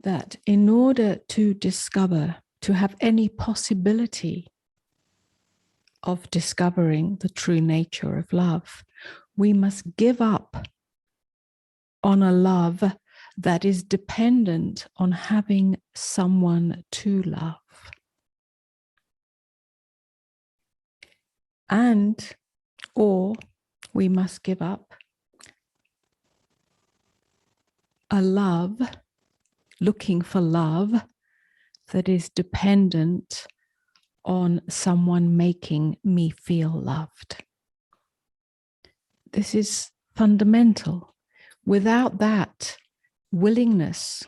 that in order to discover, to have any possibility of discovering the true nature of love, we must give up on a love that is dependent on having someone to love. And, or we must give up a love, looking for love that is dependent on someone making me feel loved. This is fundamental. Without that willingness,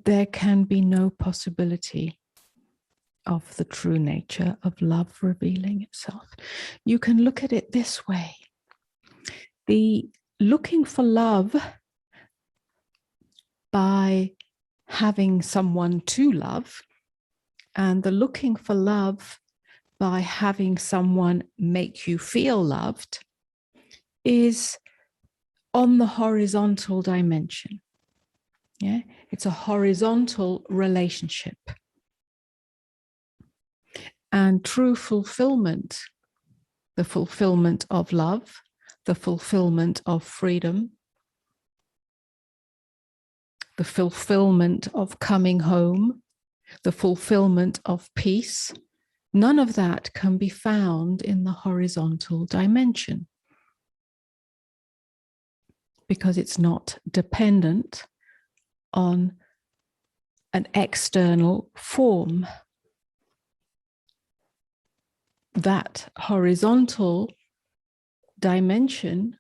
there can be no possibility of the true nature of love revealing itself. You can look at it this way. The looking for love by having someone to love, and the looking for love by having someone make you feel loved, is on the horizontal dimension. Yeah, it's a horizontal relationship. And true fulfillment, the fulfillment of love, the fulfillment of freedom, the fulfillment of coming home, the fulfillment of peace, none of that can be found in the horizontal dimension because it's not dependent on an external form. That horizontal dimension,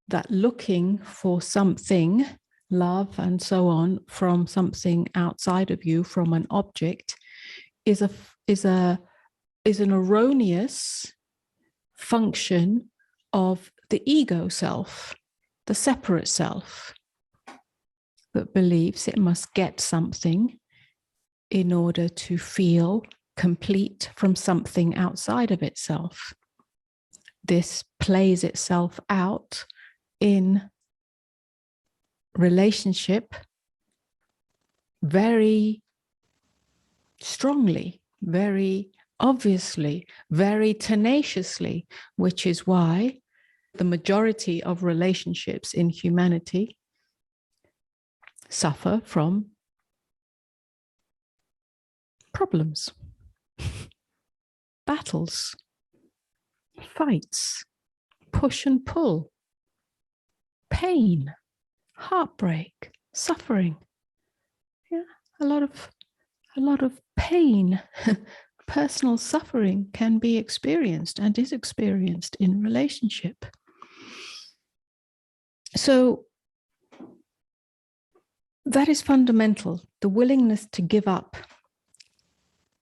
that looking for something, love and so on, from something outside of you, from an object, is an erroneous function of the ego self, the separate self, that believes it must get something in order to feel complete from something outside of itself. This plays itself out in relationship very strongly, very obviously, very tenaciously, which is why the majority of relationships in humanity suffer from problems, battles, fights, push and pull, pain, heartbreak, suffering. Yeah, a lot of pain, personal suffering can be experienced and is experienced in relationship. So that is fundamental, the willingness to give up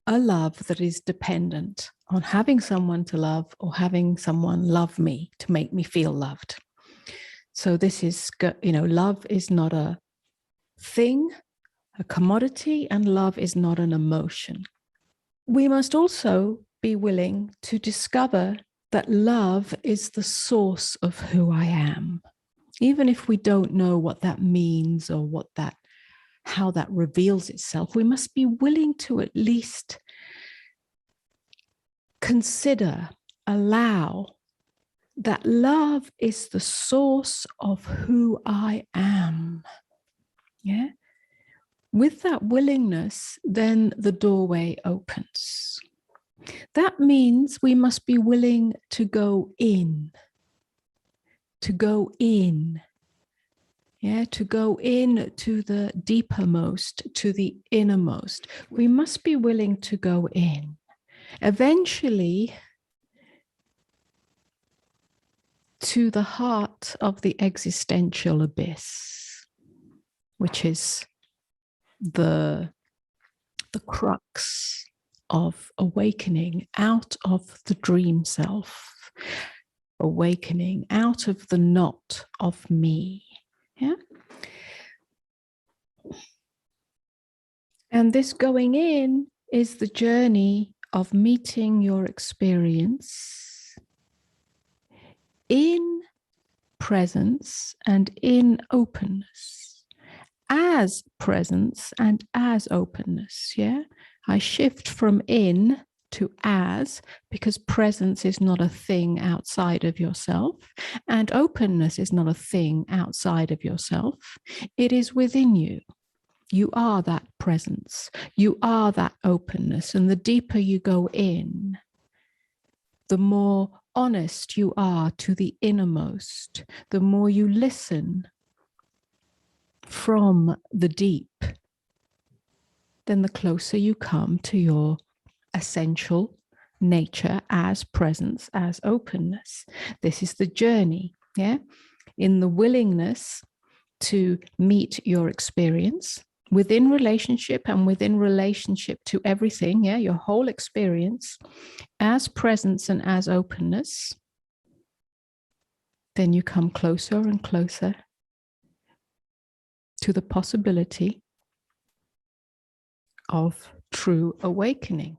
a love that is dependent on having someone to love or having someone love me to make me feel loved. So this is, love is not a thing, a commodity, and love is not an emotion. We must also be willing to discover that love is the source of who I am. Even if we don't know what that means or how that reveals itself, we must be willing to at least consider, allow that love is the source of who I am. Yeah. With that willingness, then the doorway opens. That means we must be willing to go in. To go in. Yeah, to go in to the deepermost, to the innermost. We must be willing to go in. Eventually, to the heart of the existential abyss, which is the crux of awakening out of the dream self, awakening out of the knot of me. Yeah. And this going in is the journey of meeting your experience in presence and in openness, as presence and as openness. Yeah, I shift from in to as, because presence is not a thing outside of yourself, and openness is not a thing outside of yourself. It is within you. You are that presence. You are that openness. And the deeper you go in, the more honest you are to the innermost, the more you listen from the deep, then the closer you come to your essential nature as presence, as openness. This is the journey, yeah? In the willingness to meet your experience within relationship and within relationship to everything, yeah, your whole experience as presence and as openness, then you come closer and closer to the possibility of true awakening.